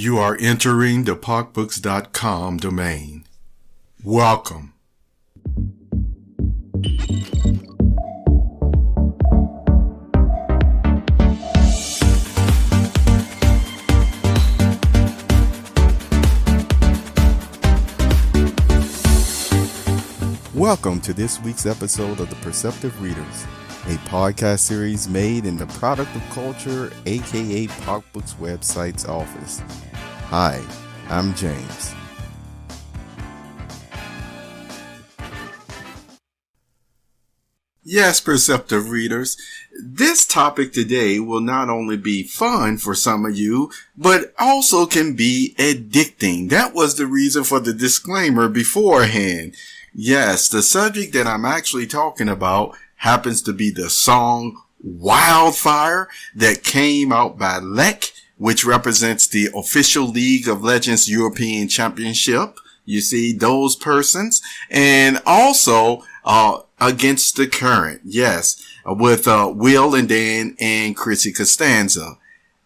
You are entering the pockbooks.com domain. Welcome. Welcome to this week's episode of the Perceptive Readers, a podcast series made in the Product of Culture, aka Pockbooks website's office. Hi, I'm James. Yes, Perceptive Readers, this topic today will not only be fun for some of you, but also can be addicting. That was the reason for the disclaimer beforehand. Yes, the subject that I'm actually talking about happens to be the song Wildfire that came out by Lynch, which represents the official League of Legends European Championship. You see those persons. And also Against the Current. Yes, with Will and Dan and Chrissy Costanza.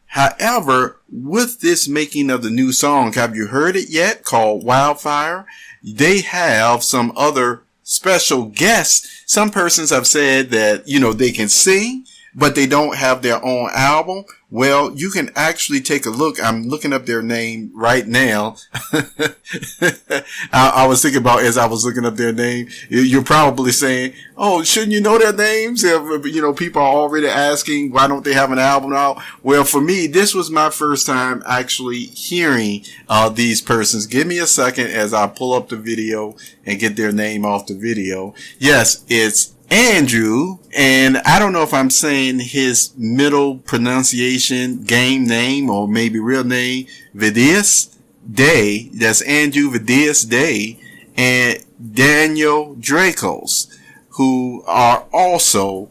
However, with this making of the new song, have you heard it yet? Called Wildfire. They have some other special guests. Some persons have said that, they can sing, but they don't have their own album. Well, you can actually take a look. I'm looking up their name right now. I was thinking about, as I was looking up their name, you're probably saying, oh, shouldn't you know their names? People are already asking, why don't they have an album out? Well, for me, this was my first time actually hearing these persons. Give me a second as I pull up the video and get their name off the video. Yes, it's Andrew, and I don't know if I'm saying his middle pronunciation, game name, or maybe real name, Vidius Day. That's Andrew Vidius Day, and Daniel Dracos, who are also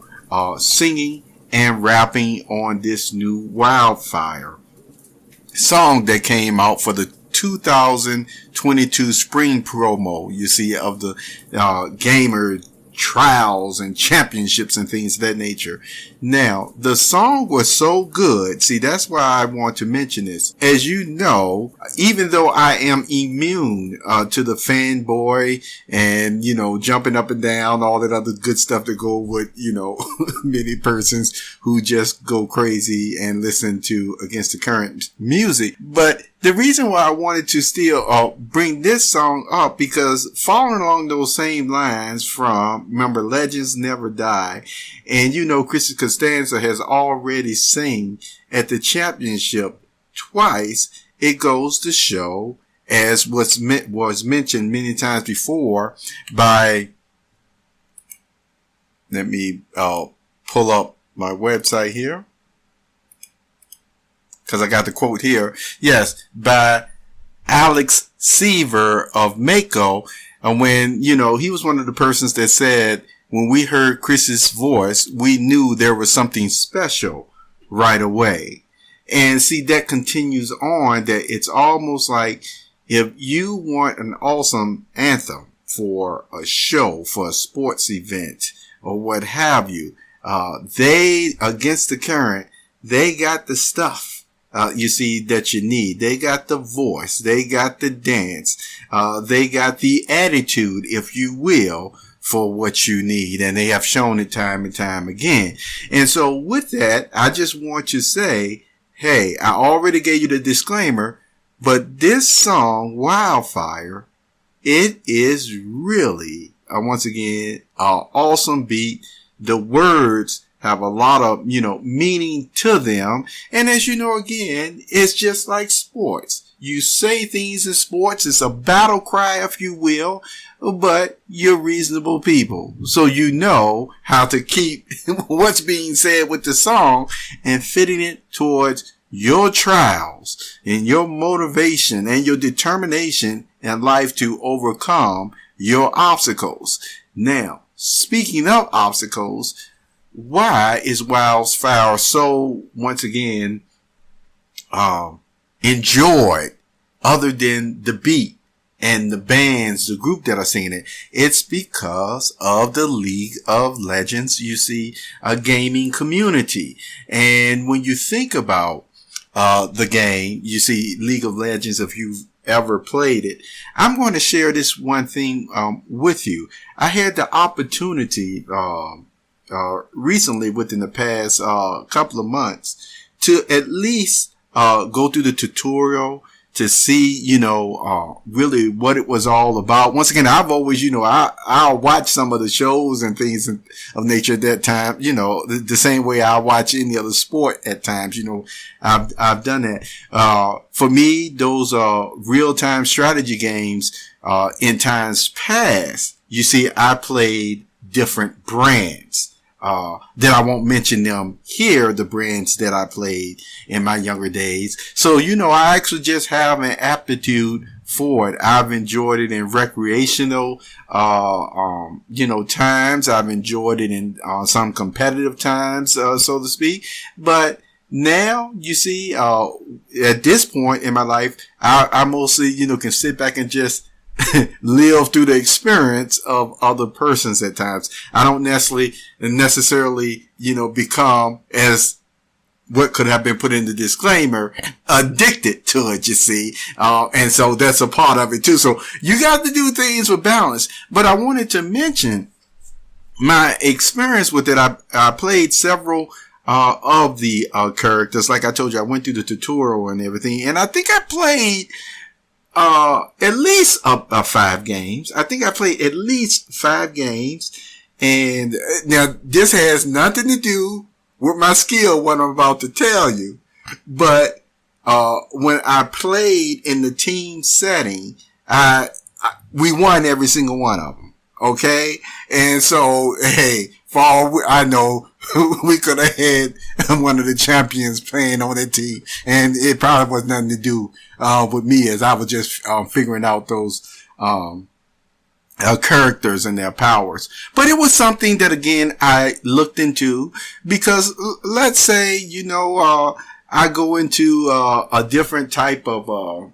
singing and rapping on this new Wildfire song that came out for the 2022 spring promo, you see, of the gamer trials and championships and things of that nature. Now, the song was so good. See, that's why I want to mention this. As you know, even though I am immune to the fanboy and, jumping up and down, all that other good stuff that go with, many persons who just go crazy and listen to Against the Current music. But the reason why I wanted to still bring this song up, because following along those same lines from, remember, Legends Never Die, and Chrissy Costanza has already sang at the championship twice. It goes to show, as was mentioned many times before by, let me pull up my website here, because I got the quote here. Yes, by Alex Seaver of Mako. And when, he was one of the persons that said, when we heard Chris's voice, we knew there was something special right away. And see, that continues on, that it's almost like if you want an awesome anthem for a show, for a sports event, or what have you, they, Against the Current, they got the stuff. You see, that you need. They got the voice. They got the dance. They got the attitude, if you will, for what you need. And they have shown it time and time again. And so with that, I just want to say, hey, I already gave you the disclaimer, but this song, Wildfire, it is really, once again, an awesome beat. The words have a lot of, meaning to them. And as you know, again, it's just like sports. You say things in sports. It's a battle cry, if you will, but you're reasonable people. So you know how to keep what's being said with the song and fitting it towards your trials and your motivation and your determination in life to overcome your obstacles. Now, speaking of obstacles, why is Wildfire so, once again, enjoyed other than the beat and the bands, the group that are singing it? It's because of the League of Legends, you see, a gaming community. And when you think about the game. You see, League of Legends, if you've ever played it. I'm going to share this one thing, with you. I had the opportunity, recently within the past, couple of months to at least, go through the tutorial to see, really what it was all about. Once again, I've always, I'll watch some of the shows and things of nature at that time, the same way I watch any other sport at times, I've done that. For me, those, real-time strategy games, in times past, you see, I played different brands. Then I won't mention them here, the brands that I played in my younger days. So, I actually just have an aptitude for it. I've enjoyed it in recreational, times. I've enjoyed it in, some competitive times, so to speak. But now, you see, at this point in my life, I mostly, can sit back and just live through the experience of other persons at times. I don't necessarily, become, as what could have been put in the disclaimer, addicted to it, you see. And so that's a part of it too. So you got to do things with balance. But I wanted to mention my experience with it. I played several of the characters. Like I told you, I went through the tutorial and everything. And I think I played at least 5 games. I think I played at least 5 games. And now this has nothing to do with my skill, what I'm about to tell you. But when I played in the team setting, we won every single one of them. Okay? And so, hey, for all I know, we could have had one of the champions playing on that team, and it probably was nothing to do with me, as I was just figuring out those characters and their powers. But it was something that, again, I looked into, because let's say, I go into a different type of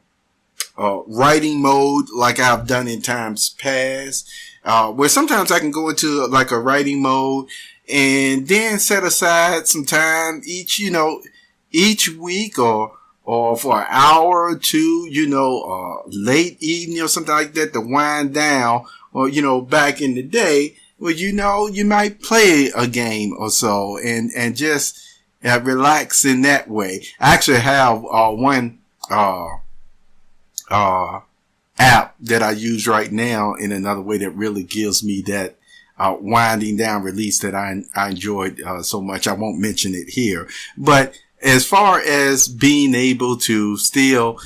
writing mode, like I've done in times past, where sometimes I can go into like a writing mode and then set aside some time each week or for an hour or two, late evening or something like that to wind down, or, back in the day, well, you might play a game or so and just relax in that way. I actually have one app that I use right now in another way that really gives me that winding down release that I enjoyed so much. I won't mention it here, but as far as being able to still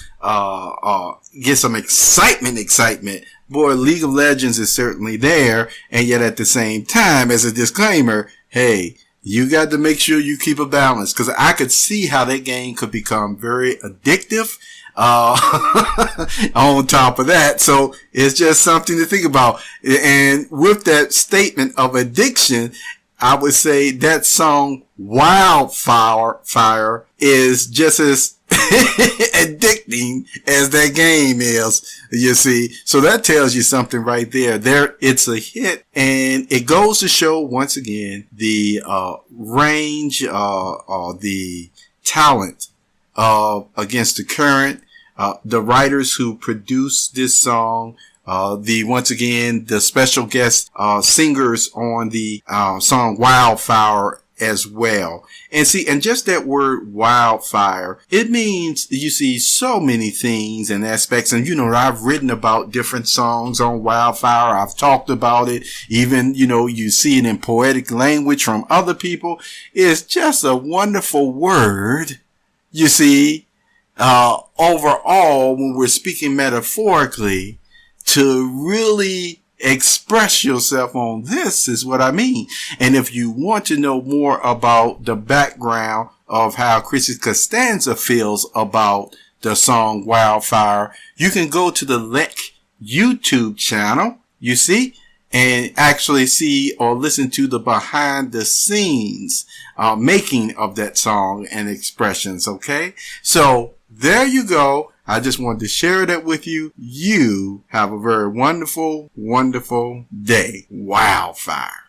get some excitement, boy, League of Legends is certainly there. And yet at the same time, as a disclaimer, hey, you got to make sure you keep a balance, because I could see how that game could become very addictive. On top of that. So it's just something to think about. And with that statement of addiction, I would say that song Wildfire is just as addicting as that game is, you see. So that tells you something right there. It's a hit, and it goes to show once again the range, the talent against the current. The writers who produced this song, once again, the special guest, singers on the, song Wildfire as well. And see, and just that word wildfire, it means, you see, so many things and aspects. And, I've written about different songs on wildfire. I've talked about it. Even, you see it in poetic language from other people. It's just a wonderful word, you see. Overall, when we're speaking metaphorically, to really express yourself on this is what I mean. And if you want to know more about the background of how Chrissy Costanza feels about the song Wildfire, you can go to the Lynch YouTube channel, you see, and actually see or listen to the behind the scenes making of that song and expressions. Okay, so there you go. I just wanted to share that with you. You have a very wonderful, wonderful day. Wildfire.